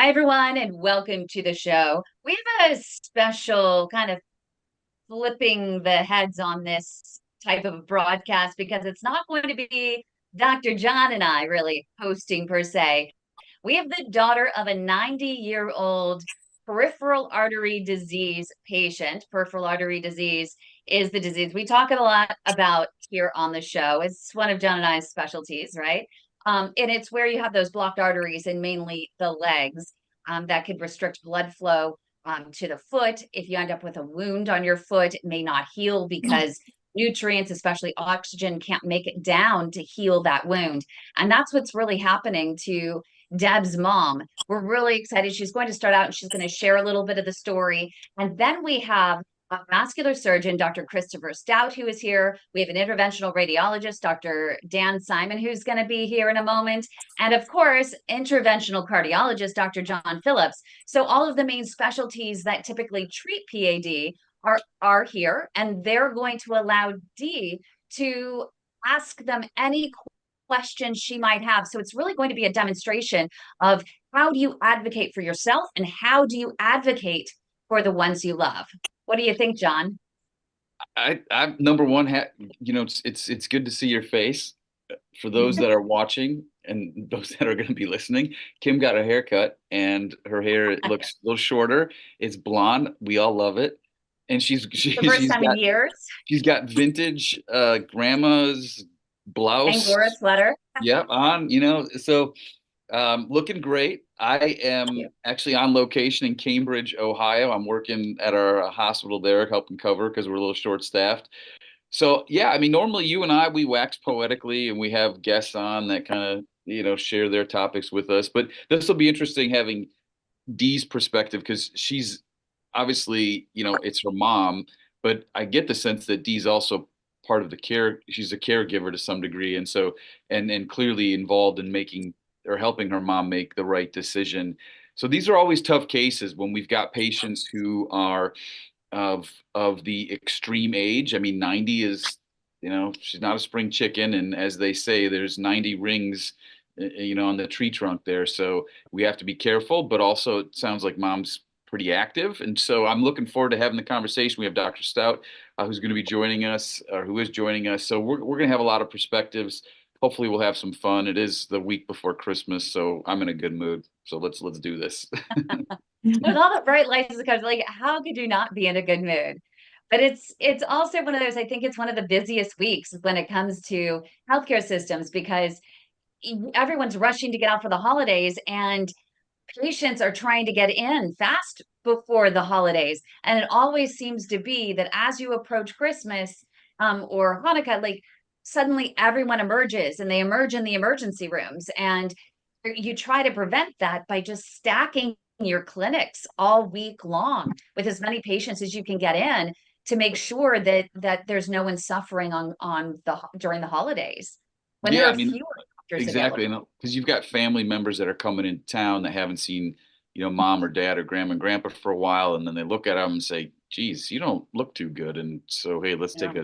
Hi, everyone, and welcome to the show. We have a special kind of flipping the heads on this type of broadcast because it's not going to be Dr. John and I really hosting per se. We have the daughter of a 90-year-old peripheral artery disease patient. Peripheral artery disease is the disease we talk a lot about here on the show. It's one of John and I's specialties, right? And it's where you have those blocked arteries in mainly the legs that could restrict blood flow to the foot. If you end up with a wound on your foot, it may not heal because nutrients, especially oxygen, can't make it down to heal that wound. And that's what's really happening to Deb's mom. We're really excited. She's going to start out and she's going to share a little bit of the story. And then we have a vascular surgeon, Dr. Christopher Stout, who is here. We have an interventional radiologist, Dr. Dan Simon, who's going to be here in a moment. And of course, interventional cardiologist, Dr. John Phillips. So all of the main specialties that typically treat PAD are here, and they're going to allow Dee to ask them any questions she might have. So it's really going to be a demonstration of how do you advocate for yourself and how do you advocate for the ones you love. What do you think, John? I'm number one. It's good to see your face. For those that are watching and those that are going to be listening, Kym got a haircut and her hair looks a little shorter. It's blonde. We all love it, and The first time in years. she's got vintage grandma's blouse. Angora sweater. Yep, on. Looking great. I am actually on location in Cambridge, Ohio. I'm working at our hospital there, helping cover because we're a little short-staffed. So yeah, I mean, normally you and I, we wax poetically and we have guests on that kind of, share their topics with us. But this will be interesting having Dee's perspective because she's obviously, it's her mom, but I get the sense that Dee's also part of the care. She's a caregiver to some degree. And so, and clearly involved in making or helping her mom make the right decision. So these are always tough cases when we've got patients who are of the extreme age. I mean, 90 is, she's not a spring chicken, and as they say, there's 90 rings, on the tree trunk there. So we have to be careful, but also it sounds like mom's pretty active, and so I'm looking forward to having the conversation. We have Dr. Stout, who's going to be joining us, or who is joining us. So we're going to have a lot of perspectives. Hopefully, we'll have some fun. It is the week before Christmas, so I'm in a good mood. So let's do this. With all the bright lights that comes, like, how could you not be in a good mood? But it's also one of those, I think it's one of the busiest weeks when it comes to healthcare systems because everyone's rushing to get out for the holidays and patients are trying to get in fast before the holidays. And it always seems to be that as you approach Christmas or Hanukkah, like suddenly everyone emerges and they emerge in the emergency rooms. And you try to prevent that by just stacking your clinics all week long with as many patients as you can get in to make sure that there's no one suffering during the holidays when there Yeah, I are mean, fewer doctors exactly. available. Because you've got family members that are coming into town that haven't seen, mom or dad or grandma and grandpa for a while, and then they look at them and say, "Geez, you don't look too good." And so, hey, Yeah.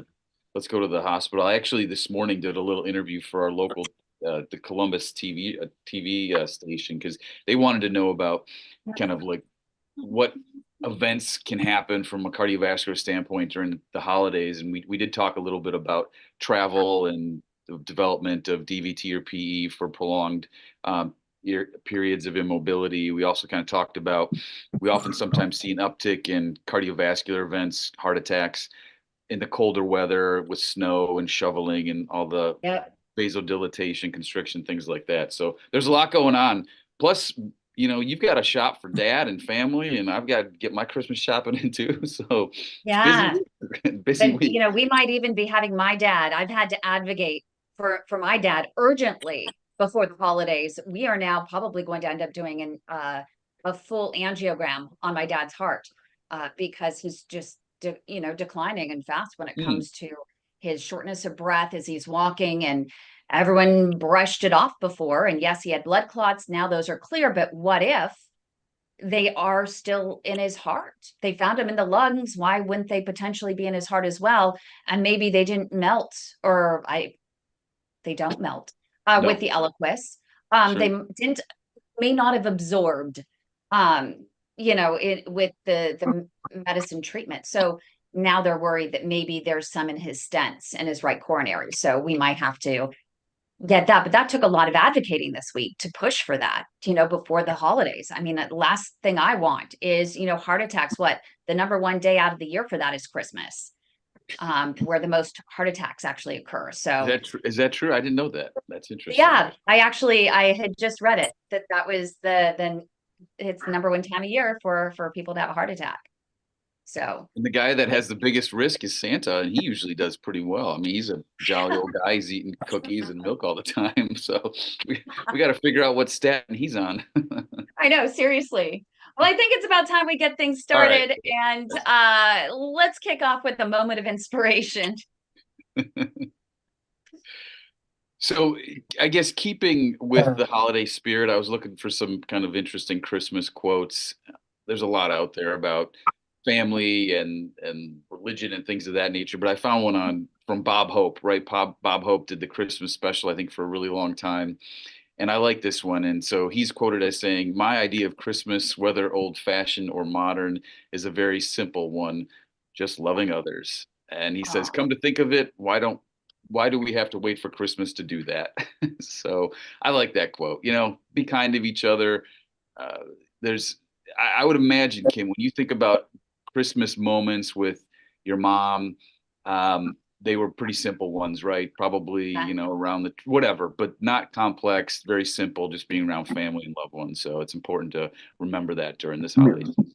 let's go to the hospital. I actually this morning did a little interview for our local, the Columbus TV station because they wanted to know about kind of like what events can happen from a cardiovascular standpoint during the holidays, and we did talk a little bit about travel and the development of DVT or PE for prolonged periods of immobility. We also kind of talked about we often sometimes see an uptick in cardiovascular events, heart attacks in the colder weather with snow and shoveling and all the Yep. vasodilatation, constriction, things like that. So there's a lot going on. Plus, you've got to shop for dad and family, and I've got to get my Christmas shopping in too. So it's busy, Yeah. busy And week. we might even be having my dad. I've had to advocate for my dad urgently before the holidays. We are now probably going to end up doing a full angiogram on my dad's heart because he's just declining and fast when it Hmm. comes to his shortness of breath as he's walking, and everyone brushed it off before. And yes, he had blood clots. Now those are clear, but what if they are still in his heart? They found them in the lungs. Why wouldn't they potentially be in his heart as well? And maybe they didn't melt, or they don't melt with No, the Eliquis. They sure. may not have absorbed um, with the medicine treatment. So now they're worried that maybe there's some in his stents in his right coronary. So we might have to get that. But that took a lot of advocating this week to push for that, before the holidays. I mean, the last thing I want is, heart attacks. What the number one day out of the year for that is Christmas, where the most heart attacks actually occur. So Is that true? I didn't know that. That's interesting. yeah, I had just read it that was it's the number one time of year for people to have a heart attack. So And the guy that has the biggest risk is Santa, and he usually does pretty well. I mean, he's a jolly old guy. He's eating cookies and milk all the time. So we got to figure out what statin he's on. I know, seriously. Well, I think it's about time we get things All right. started, and let's kick off with a moment of inspiration. So I guess keeping with the holiday spirit, I was looking for some kind of interesting Christmas quotes. There's a lot out there about family and religion and things of that nature, but I found one on from Bob Hope, right? Bob Hope did the Christmas special, I think, for a really long time. And I like this one. And so he's quoted as saying, "My idea of Christmas, whether old fashioned or modern, is a very simple one, just loving others." And he says, Oh, "Come to think of it, why do we have to wait for Christmas to do that?" So I like that quote. Be kind of each other. Uh, there's, I would imagine, Kym, when you think about Christmas moments with your mom, they were pretty simple ones, right? Probably, around the whatever, but not complex, very simple, just being around family and loved ones. So it's important to remember that during this holiday season.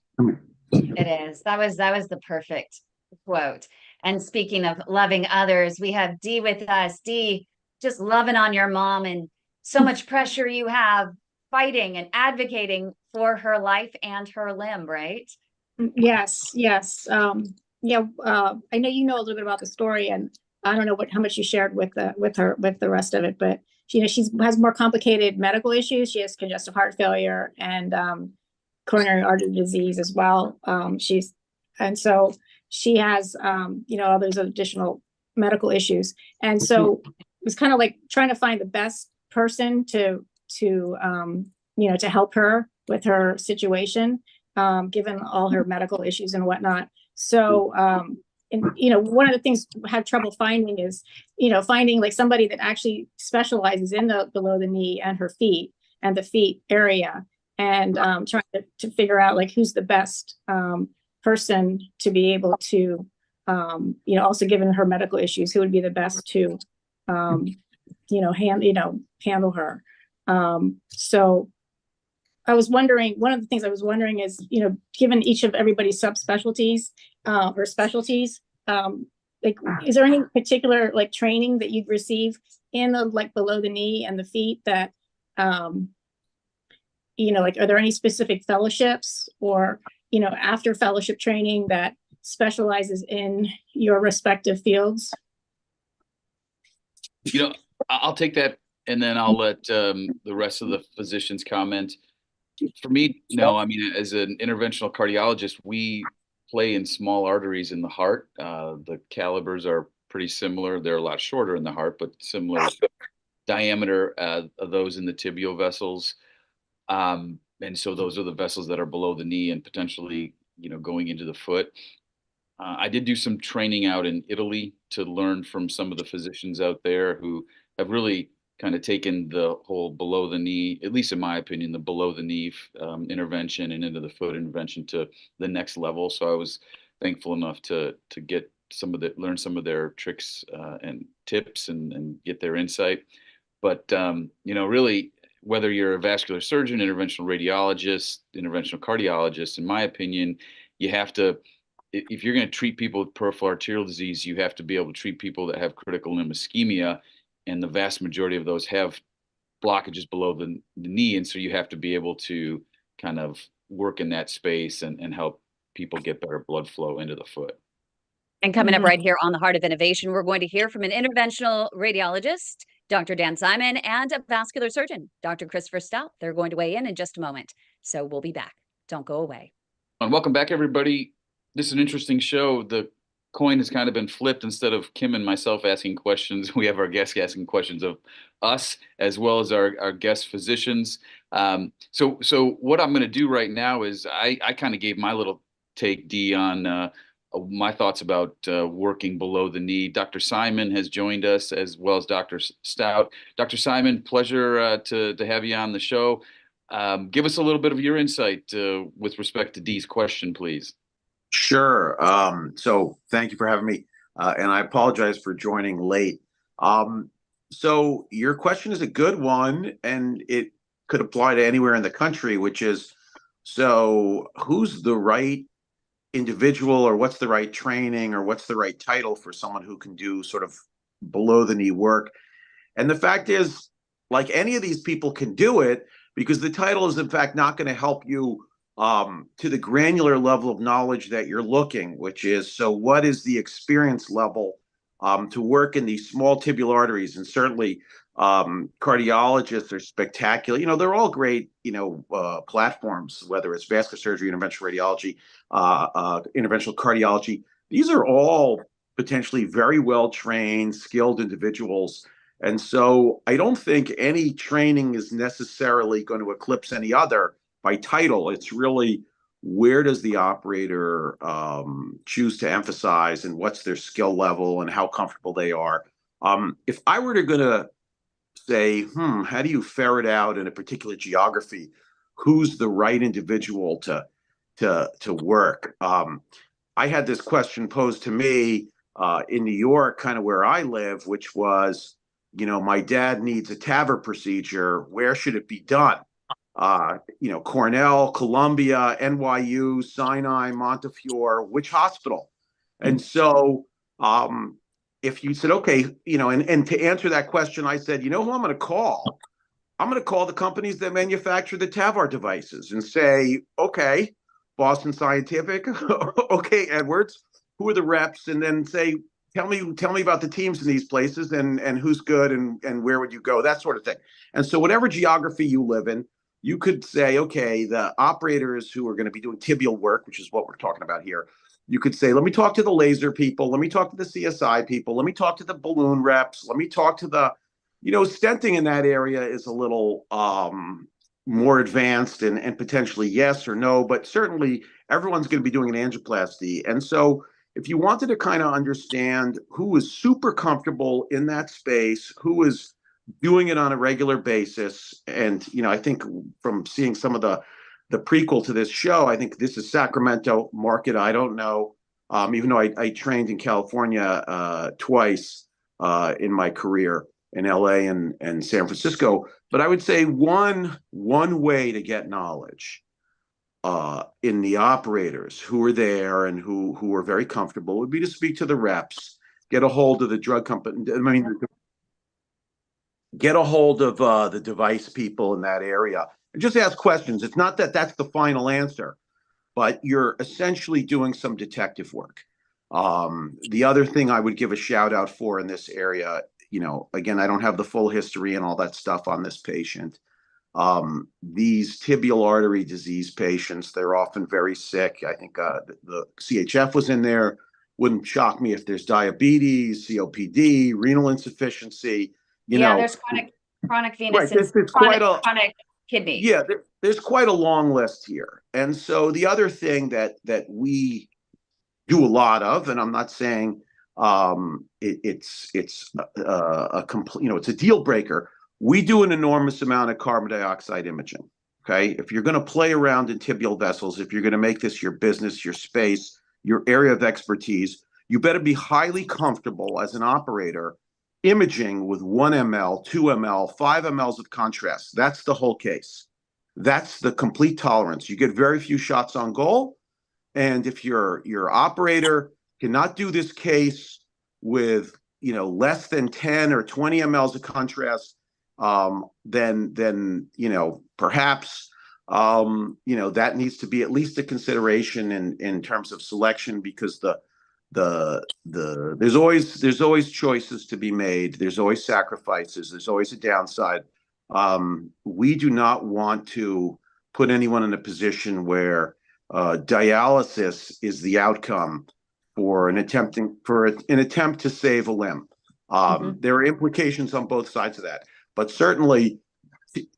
it is. That was the perfect quote. And speaking of loving others, we have Dee with us. Dee, just loving on your mom and so much pressure you have fighting and advocating for her life and her limb, right? Yes, yes. Yeah, I know you know a little bit about the story, and I don't know how much you shared with the rest of it, but she has more complicated medical issues. She has congestive heart failure and coronary artery disease as well. And so she has all those additional medical issues, and so it was kind of like trying to find the best person to help her with her situation, given all her medical issues and whatnot. So, and one of the things I had trouble finding is, finding like somebody that actually specializes in the below the knee and her feet and the feet area, and trying to figure out like who's the best person to be able to, also given her medical issues, who would be the best to, handle her. So I was wondering, one of the things I was wondering is, given each of everybody's subspecialties or specialties, like, is there any particular like training that you'd receive in the like below the knee and the feet that, like, are there any specific fellowships or, after fellowship training that specializes in your respective fields? I'll take that, and then I'll let the rest of the physicians comment. For me, no. I mean, as an interventional cardiologist, we play in small arteries in the heart. The calibers are pretty similar. They're a lot shorter in the heart, but similar diameter of those in the tibial vessels. And so those are the vessels that are below the knee and potentially, going into the foot. I did do some training out in Italy to learn from some of the physicians out there who have really kind of taken the whole below the knee, at least in my opinion, the below the knee intervention and into the foot intervention to the next level. So I was thankful enough to get learn some of their tricks and tips and get their insight. But really, whether you're a vascular surgeon, interventional radiologist, interventional cardiologist, in my opinion, you have to, if you're going to treat people with peripheral arterial disease, you have to be able to treat people that have critical limb ischemia, and the vast majority of those have blockages below the knee, and so you have to be able to kind of work in that space and help people get better blood flow into the foot. And coming up right here on the Heart of Innovation, we're going to hear from an interventional radiologist, Dr. Dan Simon, and a vascular surgeon, Dr. Christopher Stout. They're going to weigh in just a moment. So we'll be back. Don't go away. And welcome back, everybody. This is an interesting show. The coin has kind of been flipped. Instead of Kym and myself asking questions, we have our guests asking questions of us, as well as our guest physicians. So what I'm going to do right now is I kind of gave my little take, D, on my thoughts about working below the knee. Dr. Simon has joined us, as well as Dr. Stout. Dr. Simon, pleasure to have you on the show. Give us a little bit of your insight with respect to D's question, please. Sure. So thank you for having me. And I apologize for joining late. So your question is a good one, and it could apply to anywhere in the country, which is, so who's the right individual, or what's the right training, or what's the right title for someone who can do sort of below the knee work? And the fact is, like, any of these people can do it, because the title is in fact not going to help you to the granular level of knowledge that you're looking, which is, so what is the experience level to work in these small tibial arteries? And certainly cardiologists are spectacular. They're all great, platforms, whether it's vascular surgery, interventional radiology, interventional cardiology. These are all potentially very well trained, skilled individuals. And so I don't think any training is necessarily going to eclipse any other by title. It's really, where does the operator choose to emphasize, and what's their skill level, and how comfortable they are. If I were to say, how do you ferret out in a particular geography who's the right individual to work? I had this question posed to me in New York, kind of where I live, which was, my dad needs a TAVR procedure. Where should it be done? Cornell, Columbia, NYU, Sinai, Montefiore, which hospital? And so if you said, okay, and to answer that question, I said, who I'm going to call? I'm going to call the companies that manufacture the TAVR devices and say, okay, Boston Scientific, okay, Edwards, who are the reps? And then say, tell me about the teams in these places, and who's good, and where would you go, that sort of thing. And so whatever geography you live in, you could say, okay, the operators who are going to be doing tibial work, which is what we're talking about here, you could say, let me talk to the laser people, let me talk to the CSI people, let me talk to the balloon reps, let me talk to the, stenting in that area is a little more advanced, and potentially yes or no, but certainly everyone's going to be doing an angioplasty. And so if you wanted to kind of understand who is super comfortable in that space, who is doing it on a regular basis, and I think from seeing some of the prequel to this show, I think this is Sacramento market. I don't know, even though I trained in California twice in my career, in LA and San Francisco. But I would say one way to get knowledge in the operators who are there and who are very comfortable would be to speak to the reps, get a hold of the drug company. Get a hold of the device people in that area and just ask questions. It's not that that's the final answer, but you're essentially doing some detective work. The other thing I would give a shout out for in this area, again, I don't have the full history and all that stuff on this patient. These tibial artery disease patients, they're often very sick. I think the CHF was in there. Wouldn't shock me if there's diabetes, COPD, renal insufficiency. There's chronic venous, right, chronic kidney. Yeah, there's quite a long list here. And so the other thing that we do a lot of, and I'm not saying it's a complete, it's a deal breaker. We do an enormous amount of carbon dioxide imaging. Okay, if you're going to play around in tibial vessels, if you're going to make this your business, your space, your area of expertise, you better be highly comfortable as an operator imaging with 1 ml, 2 ml, 5 mLs of contrast. That's the whole case. That's the complete tolerance. You get very few shots on goal. And if your operator cannot do this case with less than 10 or 20 mLs of contrast, then perhaps that needs to be at least a consideration in terms of selection, because there's always choices to be made. There's always sacrifices. There's always a downside. We do not want to put anyone in a position where dialysis is the outcome for an attempt to save a limb. There are implications on both sides of that, but certainly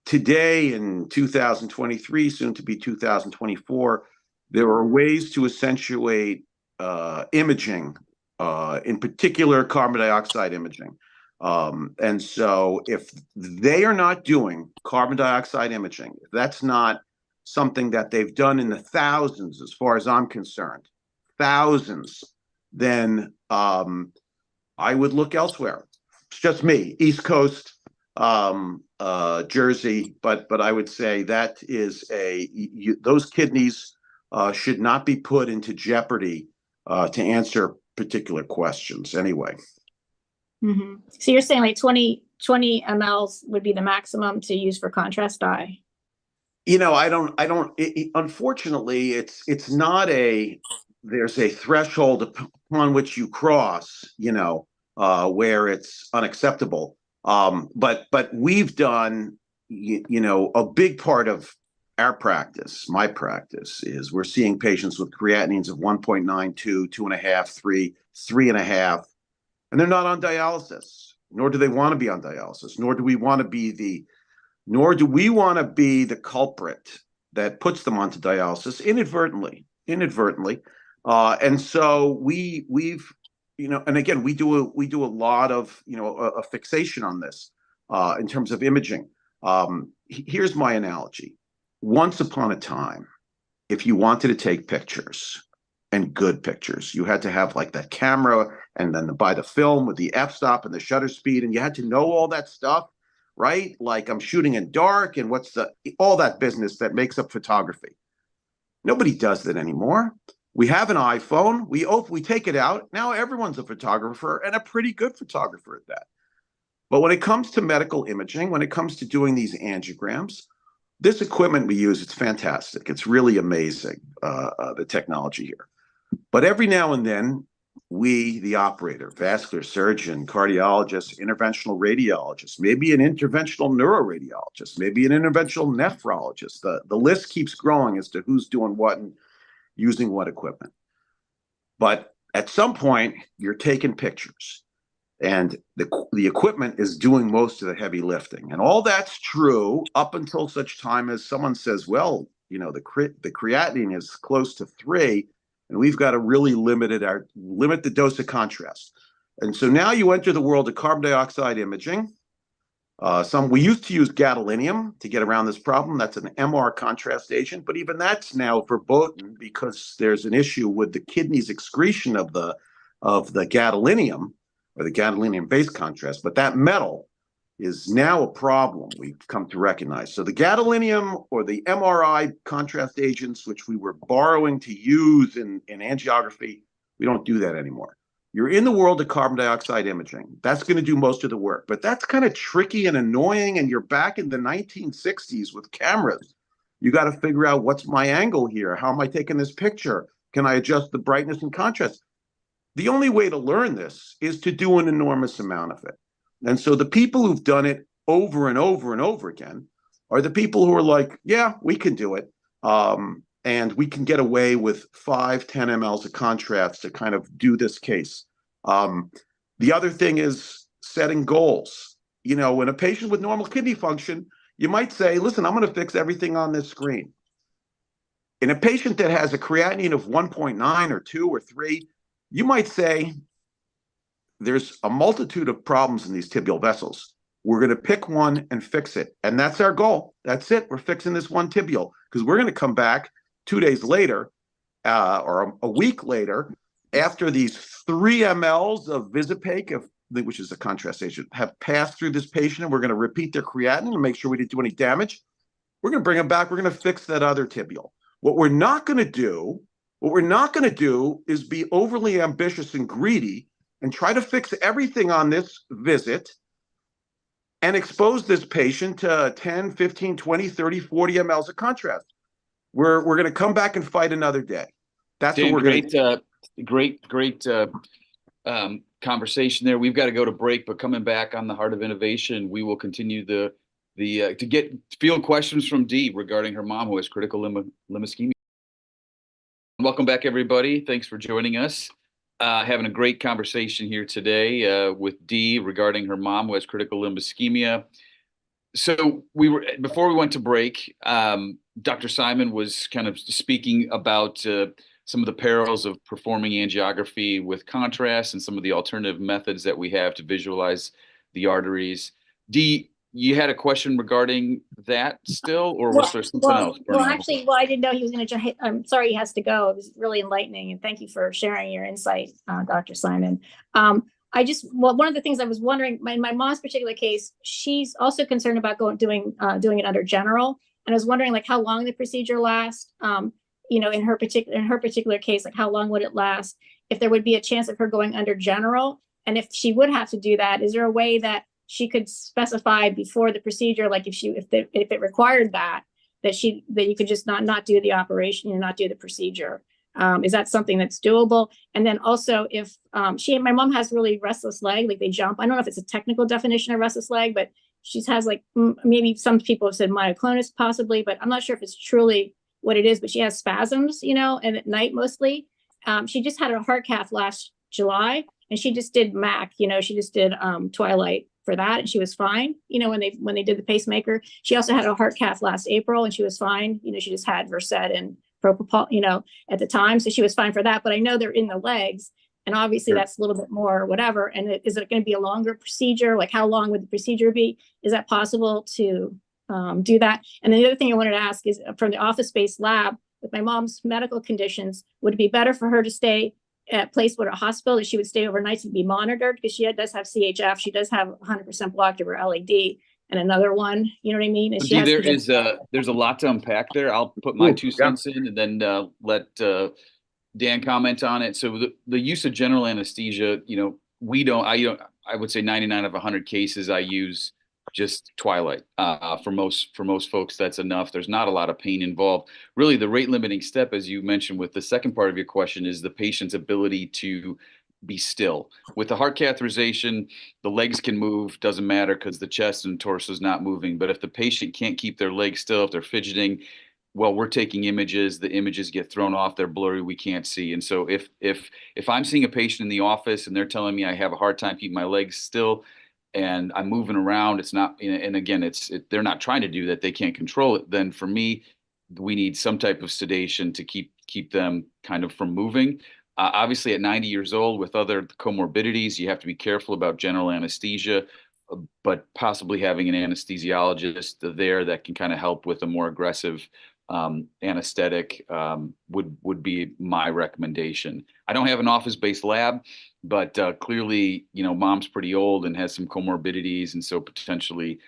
today in 2023, soon to be 2024, there are ways to accentuate imaging, in particular carbon dioxide imaging. And so if they are not doing carbon dioxide imaging, if that's not something that they've done in the thousands, as far as I'm concerned, thousands, then I would look elsewhere. It's just me, East Coast, Jersey, but I would say that is those kidneys should not be put into jeopardy to answer particular questions anyway. Mm-hmm. So you're saying like 20 mLs would be the maximum to use for contrast dye? Unfortunately, it's not there's a threshold upon which you cross, where it's unacceptable. But we've done, a big part of our practice, my practice, is we're seeing patients with creatinines of 1.92, 2.5, 3, 3.5, and they're not on dialysis, nor do they want to be on dialysis, nor do we want to be the culprit that puts them onto dialysis inadvertently. And so we've, and again, we do a lot of, a fixation on this in terms of imaging. Here's my analogy. Once upon a time, if you wanted to take pictures, and good pictures, you had to have like that camera and then buy the film with the f-stop and the shutter speed, and you had to know all that stuff, right? Like I'm shooting in dark and all that business that makes up photography. Nobody does that anymore. We have an iPhone, we take it out. Now everyone's a photographer, and a pretty good photographer at that. But when it comes to medical imaging, when it comes to doing these angiograms, this equipment we use, it's fantastic. It's really amazing, the technology here. But every now and then, we, the operator, vascular surgeon, cardiologist, interventional radiologist, maybe an interventional neuroradiologist, maybe an interventional nephrologist. The list keeps growing as to who's doing what and using what equipment. But at some point, you're taking pictures, and the equipment is doing most of the heavy lifting. And all that's true up until such time as someone says, well, the creatinine is close to 3, and we've got to really limit the dose of contrast. And so now you enter the world of carbon dioxide imaging. We used to use gadolinium to get around this problem. That's an MR contrast agent, but even that's now verboten because there's an issue with the kidney's excretion of the gadolinium, or the gadolinium-based contrast. But that metal is now a problem we've come to recognize. So the gadolinium or the MRI contrast agents, which we were borrowing to use in angiography, we don't do that anymore. You're in the world of carbon dioxide imaging. That's going to do most of the work, but that's kind of tricky and annoying, and you're back in the 1960s with cameras. You got to figure out, what's my angle here? How am I taking this picture? Can I adjust the brightness and contrast? The only way to learn this is to do an enormous amount of it. And so the people who've done it over and over and over again are the people who are like, yeah, we can do it. And we can get away with 5, 10 mLs of contrast to kind of do this case. The other thing is setting goals. When a patient with normal kidney function, you might say, listen, I'm going to fix everything on this screen. In a patient that has a creatinine of 1.9 or 2 or 3, you might say, there's a multitude of problems in these tibial vessels. We're going to pick one and fix it. And that's our goal. That's it. We're fixing this one tibial, because we're going to come back 2 days later or a week later after these 3 mLs of Visipake, which is a contrast agent, have passed through this patient, and we're going to repeat their creatinine and make sure we didn't do any damage. We're going to bring them back. We're going to fix that other tibial. What we're not going to do is be overly ambitious and greedy and try to fix everything on this visit and expose this patient to 10, 15, 20, 30, 40 mLs of contrast. We're going to come back and fight another day. That's Dave, what we're going to do. Great conversation there. We've got to go to break, but coming back on the Heart of Innovation, we will continue to field questions from Dee regarding her mom who has critical limb ischemia. Welcome back, everybody. Thanks for joining us. Having a great conversation here today with Dee regarding her mom who has critical limb ischemia. So before we went to break, Dr. Simon was kind of speaking about some of the perils of performing angiography with contrast and some of the alternative methods that we have to visualize the arteries. Dee, you had a question regarding that still, or was there something else? Actually, I didn't know he was going to. I'm sorry he has to go. It was really enlightening, and thank you for sharing your insight, Dr. Simon. One of the things I was wondering, my mom's particular case, she's also concerned about doing it under general, and I was wondering like how long the procedure lasts. In her particular case, like how long would it last? If there would be a chance of her going under general, and if she would have to do that, is there a way that she could specify before the procedure, like if it required that you could just not do the operation and not do the procedure? Is that something that's doable? And then also if my mom has really restless leg, like they jump. I don't know if it's a technical definition of restless leg, but she has like, maybe some people have said myoclonus possibly, but I'm not sure if it's truly what it is, but she has spasms, and at night mostly. She just had a heart cath last July and she just did MAC, she just did Twilight for that, and she was fine. When they did the pacemaker, she also had a heart cath last April, and she was fine. She just had Versed and propofol, at the time, so she was fine for that. But I know they're in the legs, and obviously that's a little bit more whatever. And is it going to be a longer procedure? Like how long would the procedure be? Is that possible to do that? And then the other thing I wanted to ask is from the office-based lab with my mom's medical conditions, would it be better for her to stay at a place with a hospital that she would stay overnight to be monitored, because she does have CHF, she does have 100% blocked of her LAD, and another one, you know what I mean? And there's a lot to unpack there. I'll put my 2 cents in and then let Dan comment on it. So the use of general anesthesia, I would say 99 of 100 cases I use just Twilight. For most folks, that's enough. There's not a lot of pain involved. Really, the rate limiting step, as you mentioned with the second part of your question, is the patient's ability to be still. With the heart catheterization, the legs can move, doesn't matter because the chest and torso is not moving. But if the patient can't keep their legs still, if they're fidgeting, well, we're taking images, the images get thrown off, they're blurry, we can't see. And so if I'm seeing a patient in the office and they're telling me I have a hard time keeping my legs still, and I'm moving around, it's not, and again, they're not trying to do that, they can't control it, then for me, we need some type of sedation to keep them kind of from moving. Obviously, at 90 years old with other comorbidities, you have to be careful about general anesthesia, but possibly having an anesthesiologist there that can kind of help with a more aggressive anesthetic would be my recommendation. I don't have an office-based lab, but clearly, mom's pretty old and has some comorbidities, and so potentially,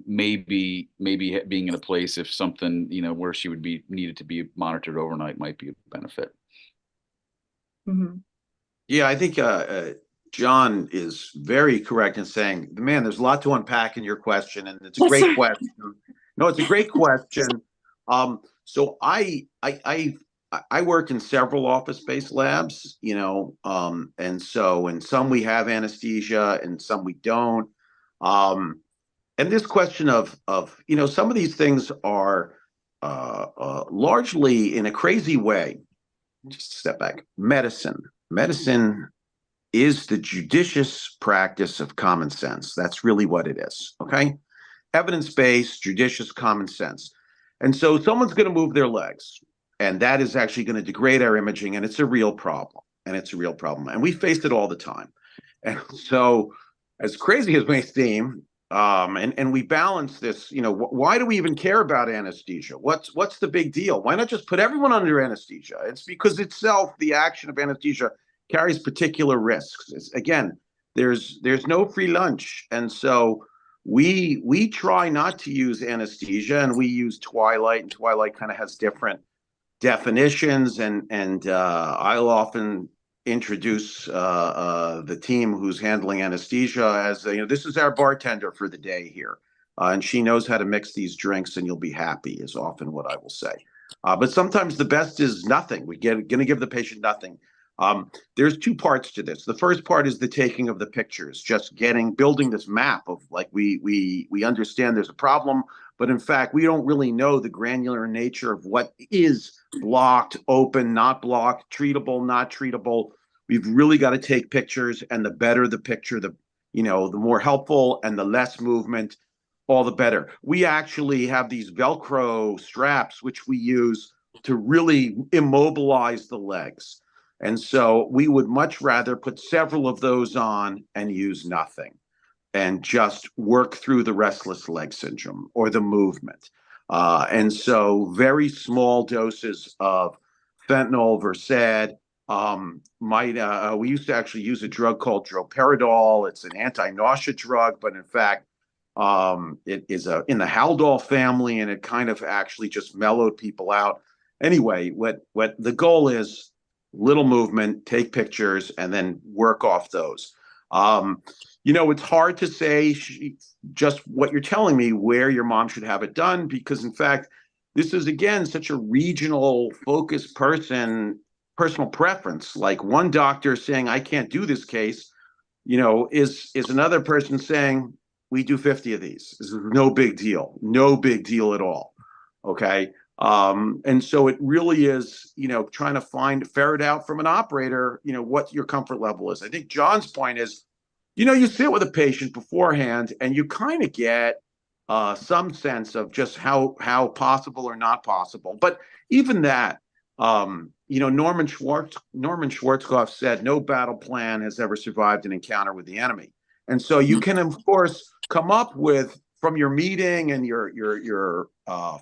maybe being in a place if something, where she would be needed to be monitored overnight might be a benefit. Mm-hmm. Yeah, I think John is very correct in saying, man, there's a lot to unpack in your question, and it's a great question. No, it's a great question. So I work in several office-based labs, and so in some we have anesthesia and some we don't. And this question of some of these things are largely in a crazy way. Just step back. Medicine is the judicious practice of common sense. That's really what it is. Okay, evidence-based, judicious common sense. And so someone's going to move their legs, and that is actually going to degrade our imaging, and it's a real problem. And we face it all the time. And so, as crazy as may seem, and we balance this, why do we even care about anesthesia? What's the big deal? Why not just put everyone under anesthesia? It's because itself, the action of anesthesia carries particular risks. Again, there's no free lunch. And so we try not to use anesthesia, and we use Twilight, and Twilight kind of has different definitions. And I'll often introduce the team who's handling anesthesia as this is our bartender for the day here, and she knows how to mix these drinks, and you'll be happy, is often what I will say. But sometimes the best is nothing. We're going to give the patient nothing. There's 2 parts to this. The first part is the taking of the pictures, just building this map of like we understand there's a problem, but in fact we don't really know the granular nature of what is blocked, open, not blocked, treatable, not treatable. We've really got to take pictures, and the better the picture, the more helpful, and the less movement, all the better. We actually have these Velcro straps, which we use to really immobilize the legs. And so we would much rather put several of those on and use nothing and just work through the restless leg syndrome or the movement. And so very small doses of fentanyl, Versed, we used to actually use a drug called droperidol. It's an anti-nausea drug, but in fact, it is in the Haldol family, and it kind of actually just mellowed people out. Anyway, what the goal is, little movement, take pictures, and then work off those. It's hard to say just what you're telling me where your mom should have it done, because in fact, this is again such a regional focused personal preference. Like one doctor saying, I can't do this case, is another person saying, we do 50 of these. This is no big deal at all. Okay. And so it really is, trying to ferret out from an operator, what your comfort level is. I think John's point is, you sit with a patient beforehand and you kind of get some sense of just how possible or not possible. But even that, Norman Schwarzkopf said, no battle plan has ever survived an encounter with the enemy. And so you can, of course, come up with, from your meeting and your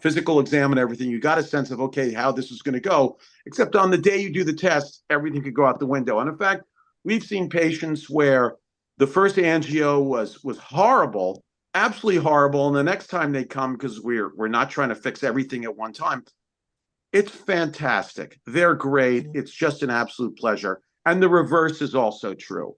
physical exam and everything, you got a sense of, okay, how this is going to go, except on the day you do the test, everything could go out the window. And in fact, we've seen patients where the first angio was horrible, absolutely horrible. And the next time they come, because we're not trying to fix everything at one time, it's fantastic. They're great. It's just an absolute pleasure. And the reverse is also true.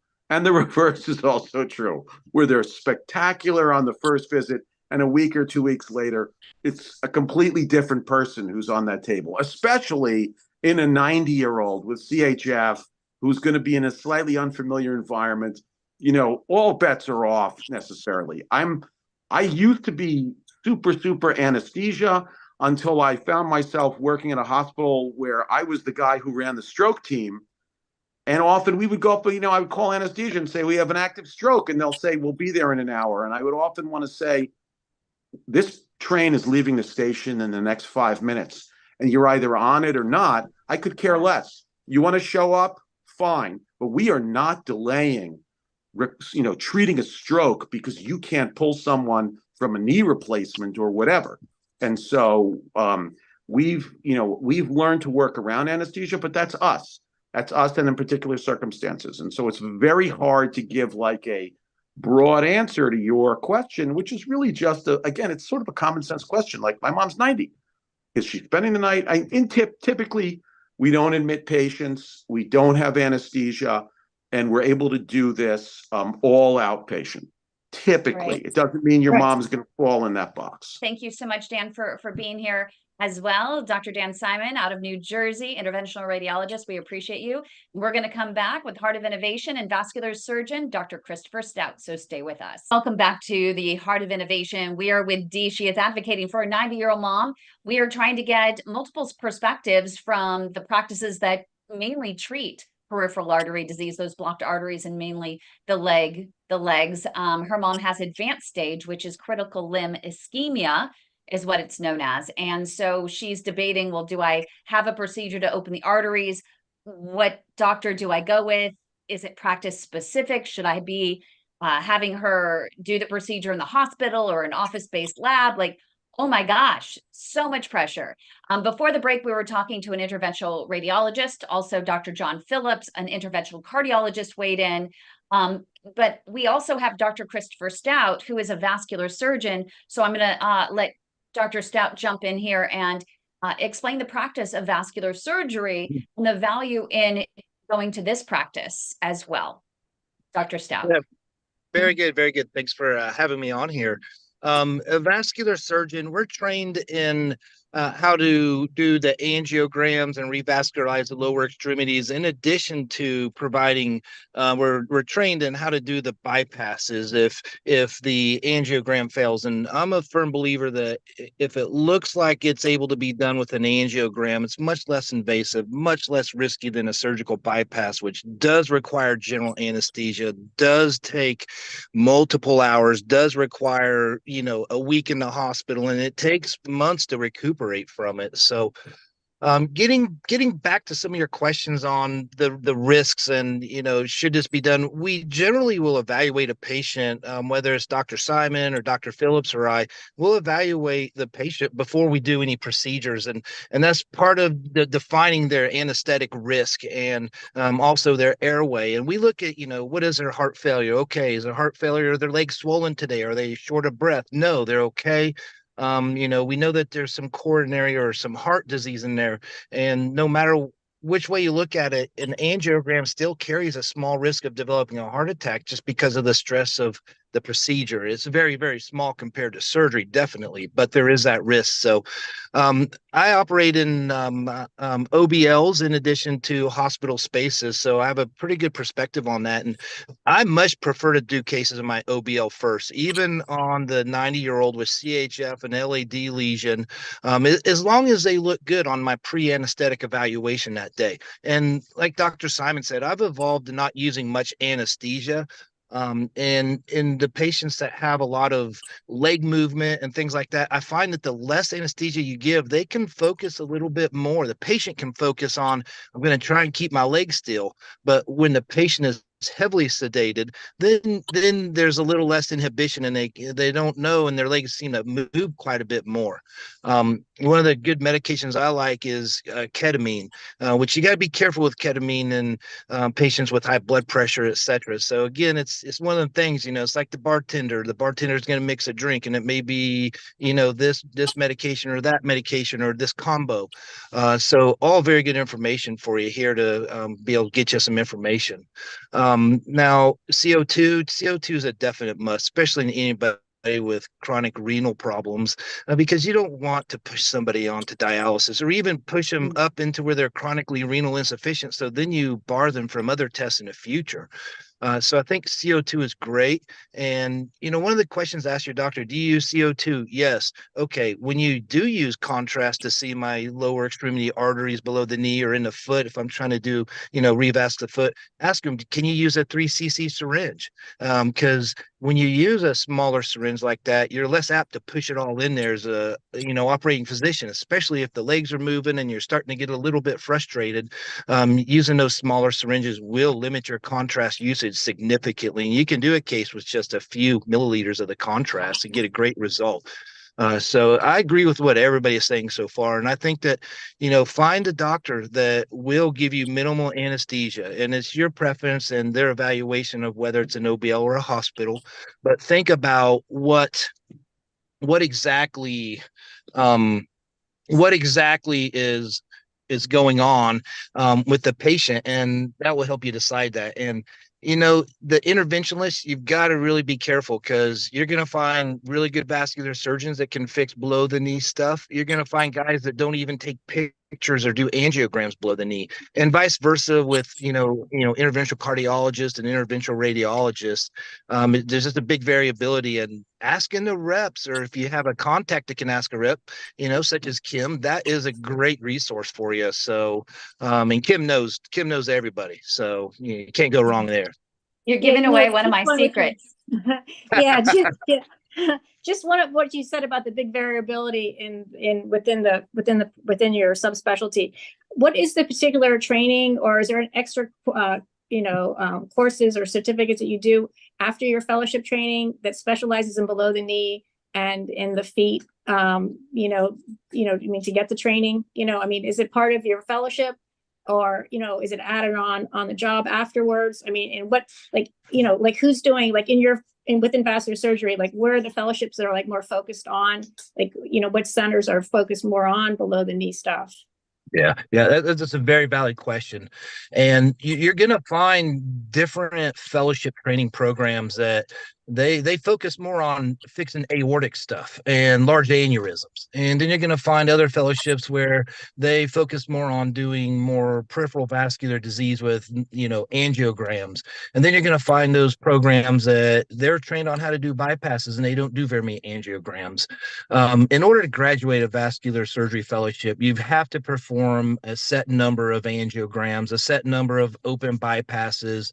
Where they're spectacular on the first visit, and a week or 2 weeks later, it's a completely different person who's on that table, especially in a 90-year-old with CHF who's going to be in a slightly unfamiliar environment. All bets are off necessarily. I used to be super anesthesia until I found myself working at a hospital where I was the guy who ran the stroke team. And often we would go up, I would call anesthesia and say, we have an active stroke. And they'll say, we'll be there in an hour. And I would often want to say, this train is leaving the station in the next 5 minutes. And you're either on it or not. I could care less. You want to show up? Fine. But we are not delaying, treating a stroke because you can't pull someone from a knee replacement or whatever. And so we've learned to work around anesthesia, but that's us. That's us and in particular circumstances. And so it's very hard to give like a broad answer to your question, which is really just, again, it's sort of a common sense question. Like, my mom's 90. Is she spending the night? Typically, we don't admit patients. We don't have anesthesia. And we're able to do this all outpatient. Typically, right. It doesn't mean your mom's going to fall in that box. Thank you so much, Dan, for being here as well. Dr. Dan Simon out of New Jersey, Interventional Radiologist. We appreciate you. We're going to come back with Heart of Innovation and Vascular Surgeon, Dr. Christopher Stout. So stay with us. Welcome back to the Heart of Innovation. We are with Dee. She is advocating for a 90-year-old mom. We are trying to get multiple perspectives from the practices that mainly treat peripheral artery disease, those blocked arteries, and mainly the legs. Her mom has advanced stage, which is critical limb ischemia, is what it's known as. And so she's debating, well, do I have a procedure to open the arteries? What doctor do I go with? Is it practice specific? Should I be having her do the procedure in the hospital or an office-based lab? Like, oh my gosh, so much pressure. Before the break, we were talking to an interventional radiologist, also Dr. John Phillips, an interventional cardiologist, weighed in. But we also have Dr. Christopher Stout, who is a vascular surgeon. So I'm going to let Dr. Stout jump in here and explain the practice of vascular surgery and the value in going to this practice as well. Dr. Stout. Yeah, very good, very good. Thanks for having me on here. A vascular surgeon, we're trained in how to do the angiograms and revascularize the lower extremities. In addition to providing, we're trained in how to do the bypasses if the angiogram fails. And I'm a firm believer that if it looks like it's able to be done with an angiogram, it's much less invasive, much less risky than a surgical bypass, which does require general anesthesia, does take multiple hours, does require, a week in the hospital, and it takes months to recuperate from it. So getting back to some of your questions on the risks and, should this be done, we generally will evaluate a patient, whether it's Dr. Simon or Dr. Phillips or I, will evaluate the patient before we do any procedures. And that's part of the defining their anesthetic risk and also their airway. And we look at, what is their heart failure? Okay, is their heart failure, are their legs swollen today? Are they short of breath? No, they're okay. We know that there's some coronary or some heart disease in there, and no matter which way you look at it, an angiogram still carries a small risk of developing a heart attack just because of the stress of the procedure. It's very, very small compared to surgery, definitely, but there is that risk. So I operate in OBLs in addition to hospital spaces, so I have a pretty good perspective on that. And I much prefer to do cases in my OBL first, even on the 90-year-old with CHF and LAD lesion, as long as they look good on my pre-anesthetic evaluation that day. And like Dr. Simon said, I've evolved to not using much anesthesia. And in the patients that have a lot of leg movement and things like that, I find that the less anesthesia you give, they can focus a little bit more. The patient can focus on, I'm going to try and keep my legs still. But when the patient is heavily sedated, then there's a little less inhibition, and they don't know, and their legs seem to move quite a bit more. One of the good medications I like is ketamine, which you got to be careful with ketamine in patients with high blood pressure, etc. So again, it's one of the things, it's like the bartender is going to mix a drink, and it may be, this medication or that medication or this combo. So all very good information for you here to be able to get you some information. Now, CO2 is a definite must, especially in anybody with chronic renal problems, because you don't want to push somebody onto dialysis or even push them up into where they're chronically renal insufficient. So then you bar them from other tests in the future. So I think CO2 is great. And, one of the questions asked your doctor, do you use CO2? Yes. Okay. When you do use contrast to see my lower extremity arteries below the knee or in the foot, if I'm trying to do, revasc the foot, ask them, can you use a 3cc syringe? Because when you use a smaller syringe like that, you're less apt to push it all in there as a, operating physician, especially if the legs are moving and you're starting to get a little bit frustrated. Using those smaller syringes will limit your contrast usage significantly. And you can do a case with just a few milliliters of the contrast and get a great result. So I agree with what everybody is saying so far. And I think that, find a doctor that will give you minimal anesthesia, and it's your preference and their evaluation of whether it's an OBL or a hospital. But think about what exactly is going on with the patient, and that will help you decide that. And the interventionalists, you've got to really be careful, because you're going to find really good vascular surgeons that can fix below the knee stuff. You're going to find guys that don't even take pictures or do angiograms below the knee, and vice versa with interventional cardiologists and interventional radiologists. There's just a big variability, and asking the reps, or if you have a contact that can ask a rep, such as Kym, that is a great resource for you. So and Kym knows everybody, so you can't go wrong there. You're giving away one of my secrets. Yeah, just one of what you said about the big variability within your subspecialty. What is the particular training, or is there an extra courses or certificates that you do after your fellowship training that specializes in below the knee and in the feet? To get the training, is it part of your fellowship, or is it added on the job afterwards? And what, who's doing, within vascular surgery, where are the fellowships that are more focused on, what centers are focused more on below the knee stuff? Yeah, that's a very valid question. And you're going to find different fellowship training programs that they focus more on fixing aortic stuff and large aneurysms. And then you're going to find other fellowships where they focus more on doing more peripheral vascular disease with, angiograms. And then you're going to find those programs that they're trained on how to do bypasses and they don't do very many angiograms. In order to graduate a vascular surgery fellowship, you have to perform a set number of angiograms, a set number of open bypasses.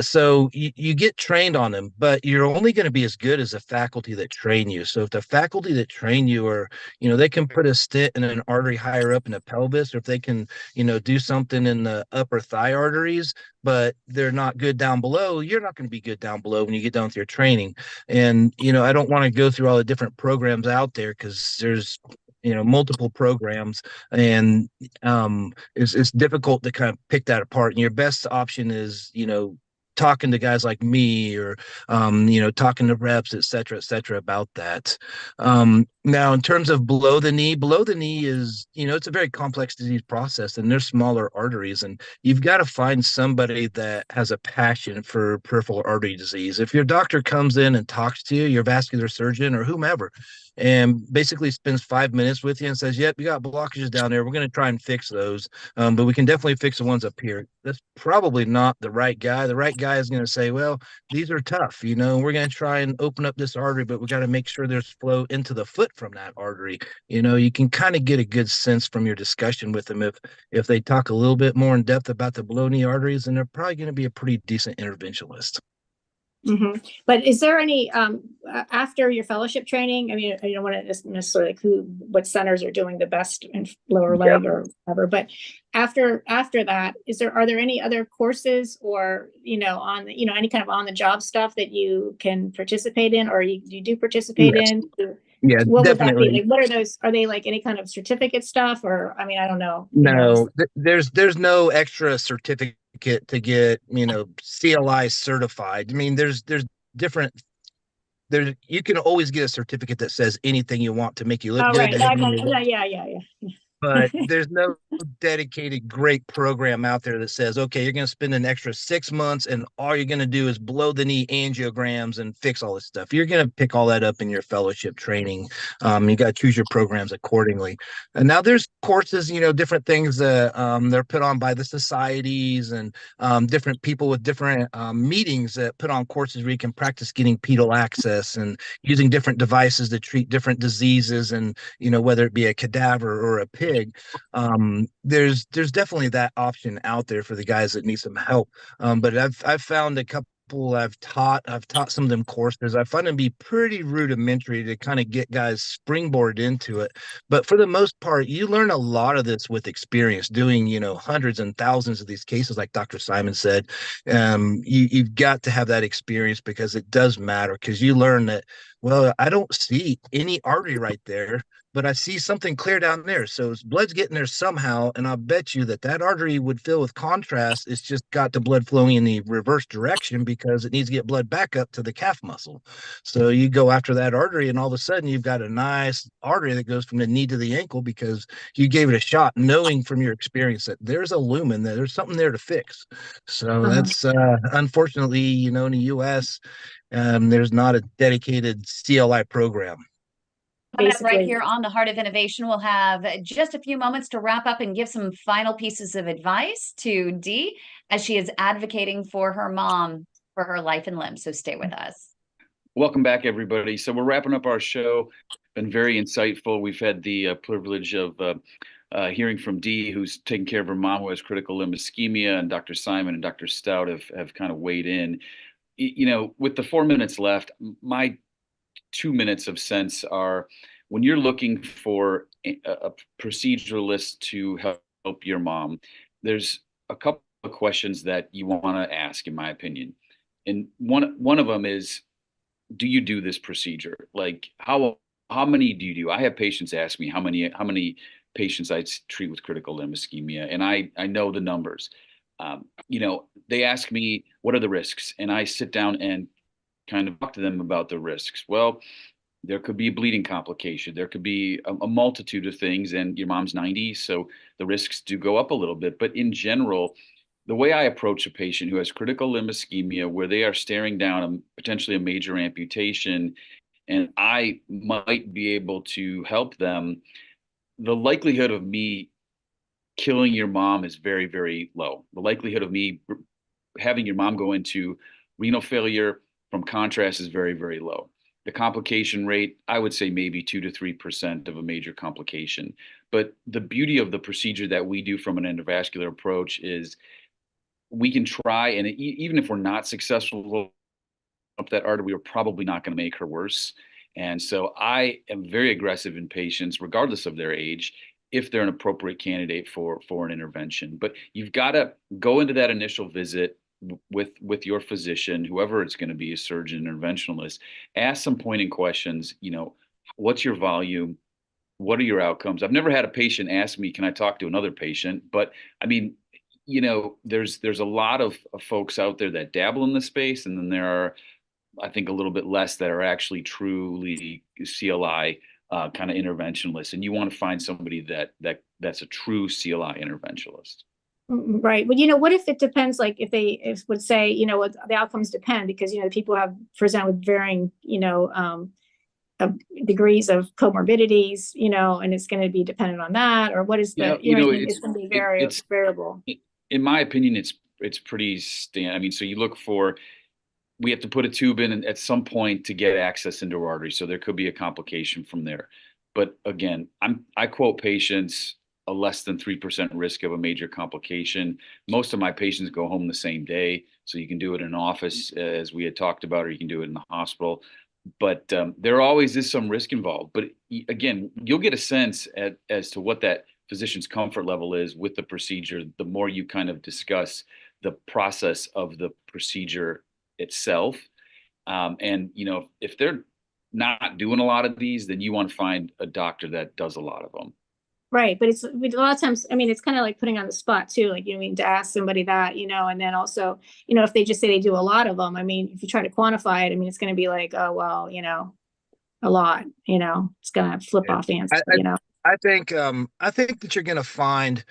So you get trained on them, but you're only going to be as good as the faculty that train you. So if the faculty that train you are, they can put a stent in an artery higher up in the pelvis, or if they can, do something in the upper thigh arteries, but they're not good down below, you're not going to be good down below when you get done with your training. And, I don't want to go through all the different programs out there because there's, multiple programs, and it's difficult to kind of pick that apart. And your best option is, talking to guys like me, or talking to reps, et cetera about that. Now, in terms of below the knee is, it's a very complex disease process, and there's smaller arteries, and you've got to find somebody that has a passion for peripheral artery disease. If your doctor comes in and talks to you, your vascular surgeon or whomever, and basically spends 5 minutes with you and says, yep, you got blockages down there, we're going to try and fix those, but we can definitely fix the ones up here. That's probably not the right guy. The right guy is going to say, well, these are tough, we're going to try and open up this artery, but we got to make sure there's flow into the foot from that artery. You can kind of get a good sense from your discussion with them. If they talk a little bit more in depth about the below knee arteries, then they're probably going to be a pretty decent interventionalist. Mm-hmm. But is there any after your fellowship training? I mean, I don't want to just necessarily what centers are doing the best in lower leg or whatever. But after that, are there any other courses or on the any kind of on the job stuff that you can participate in, or you do participate in? Yeah, what definitely. Would that be? Like, what are those? Are they like any kind of certificate stuff, or I mean, I don't know. No, there's no extra certificate to get CLI certified. I mean, there's different. You can always get a certificate that says anything you want to make you look good. Right. Yeah. But there's no dedicated great program out there that says, okay, you're going to spend an extra 6 months and all you're going to do is below the knee angiograms and fix all this stuff. You're going to pick all that up in your fellowship training. You got to choose your programs accordingly. And now there's courses, different things that they're put on by the societies, and different people with different meetings that put on courses where you can practice getting pedal access and using different devices to treat different diseases, and whether it be a cadaver or a pig. There's definitely that option out there for the guys that need some help. But I've found a couple I've taught some of them courses. I find them to be pretty rudimentary to kind of get guys springboard into it. But for the most part, you learn a lot of this with experience doing, hundreds and thousands of these cases, like Dr. Simon said. You've got to have that experience, because it does matter, because you learn that, well, I don't see any artery right there, but I see something clear down there. So blood's getting there somehow. And I'll bet you that artery would fill with contrast. It's just got the blood flowing in the reverse direction because it needs to get blood back up to the calf muscle. So you go after that artery, and all of a sudden you've got a nice artery that goes from the knee to the ankle because you gave it a shot, knowing from your experience that there's a lumen, that there's something there to fix. So that's unfortunately, in the US, there's not a dedicated CLI program. Coming up right here on the Heart of Innovation, we'll have just a few moments to wrap up and give some final pieces of advice to Dee as she is advocating for her mom for her life and limb. So stay with us. Welcome back, everybody. So we're wrapping up our show. Been very insightful. We've had the privilege of hearing from Dee, who's taking care of her mom who has critical limb ischemia, and Dr. Simon and Dr. Stout have kind of weighed in. With the 4 minutes left, my 2 minutes of sense are, when you're looking for a proceduralist to help your mom, there's a couple of questions that you want to ask, in my opinion. And one of them is, do you do this procedure? Like, how many do you do? I have patients ask me how many patients I treat with critical limb ischemia, and I know the numbers. They ask me, what are the risks? And I sit down and kind of talk to them about the risks. Well, there could be a bleeding complication. There could be a multitude of things, and your mom's 90, so the risks do go up a little bit. But in general, the way I approach a patient who has critical limb ischemia, where they are staring down potentially a major amputation, and I might be able to help them, the likelihood of me killing your mom is very, very low. The likelihood of me having your mom go into renal failure from contrast is very, very low. The complication rate, I would say maybe 2 to 3% of a major complication. But the beauty of the procedure that we do from an endovascular approach is we can try, and even if we're not successful up that artery, we're probably not going to make her worse. And so I am very aggressive in patients, regardless of their age, if they're an appropriate candidate for an intervention. But you've got to go into that initial visit with your physician, whoever it's going to be, a surgeon, interventionalist, ask some pointing questions. What's your volume? What are your outcomes? I've never had a patient ask me, can I talk to another patient? But I mean, there's a lot of folks out there that dabble in the space, and then there are, I think, a little bit less that are actually truly CLI kind of interventionalists, and you want to find somebody that's a true CLI interventionalist. Right. Well, what if it depends, like if they would say, what the outcomes depend, because, people have present with varying, degrees of comorbidities, and it's going to be dependent on that, or what is the, it's going to be variable. In my opinion, it's pretty standard. I mean, so you look for, we have to put a tube in at some point to get access into our artery. So there could be a complication from there. But again, I quote patients a less than 3% risk of a major complication. Most of my patients go home the same day. So you can do it in an office, as we had talked about, or you can do it in the hospital. But there always is some risk involved. But again, you'll get a sense as to what that physician's comfort level is with the procedure, the more you kind of discuss the process of the procedure itself. And, if they're not doing a lot of these, then you want to find a doctor that does a lot of them. Right. But it's a lot of times, it's kind of like putting on the spot too, like, to ask somebody that, and then also, if they just say they do a lot of them, if you try to quantify it, it's going to be like, oh, well, a lot, it's going to flip off answer, I think that you're going to find.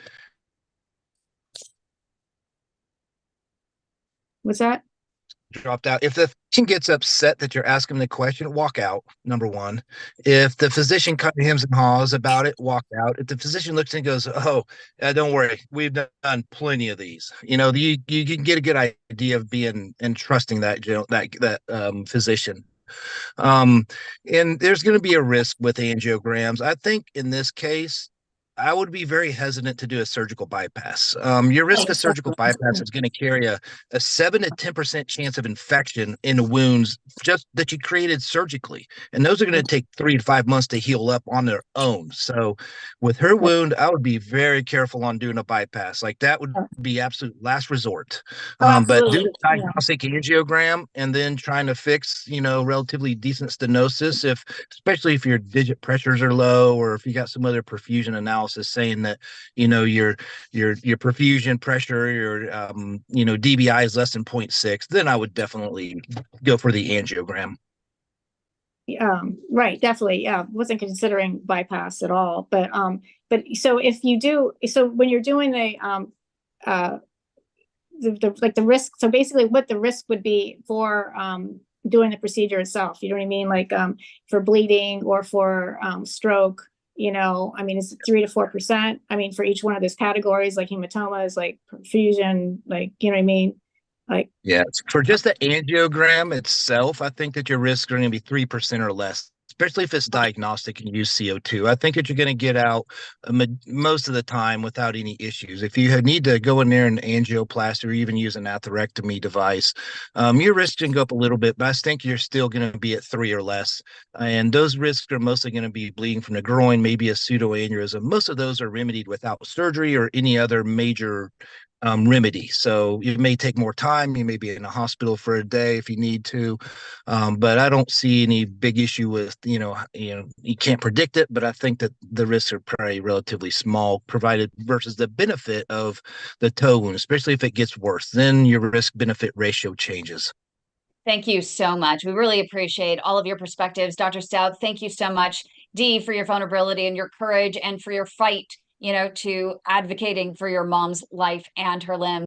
What's that? Dropped out. If the physician gets upset that you're asking the question, walk out, number one. If the physician kind of hems and haws about it, walk out. If the physician looks and goes, oh, don't worry, we've done plenty of these. You can get a good idea of being and trusting that physician. And there's going to be a risk with angiograms. I think in this case, I would be very hesitant to do a surgical bypass. Your risk of surgical bypass is going to carry a 7 to 10% chance of infection in wounds just that you created surgically. And those are going to take 3 to 5 months to heal up on their own. So with her wound, I would be very careful on doing a bypass. Like that would be absolute last resort. But do a diagnostic angiogram and then trying to fix, relatively decent stenosis, especially if your digit pressures are low, or if you got some other perfusion analysis saying that your perfusion pressure, your DBI is less than 0.6, then I would definitely go for the angiogram. Right, definitely. Yeah, wasn't considering bypass at all. But so if you do, so when you're doing the risk, so basically what the risk would be for doing the procedure itself, you know what I mean? Like for bleeding or for stroke. It's 3 to 4%. For each one of those categories, like hematomas, like perfusion, like, you know what I mean? Like, yeah, for just the angiogram itself, I think that your risks are going to be 3% or less, especially if it's diagnostic and you use CO2. I think that you're going to get out most of the time without any issues. If you need to go in there and angioplasty or even use an atherectomy device, your risk can go up a little bit, but I think you're still going to be at 3 or less. And those risks are mostly going to be bleeding from the groin, maybe a pseudoaneurysm. Most of those are remedied without surgery or any other major remedy. So it may take more time. You may be in a hospital for a day if you need to, but I don't see any big issue with you can't predict it. But I think that the risks are probably relatively small, provided versus the benefit of the toe wound, especially if it gets worse. Then your risk benefit ratio changes. Thank you so much. We really appreciate all of your perspectives, Dr. Stout. Thank you so much, Dee, for your vulnerability and your courage and for your fight, to advocating for your mom's life and her limb.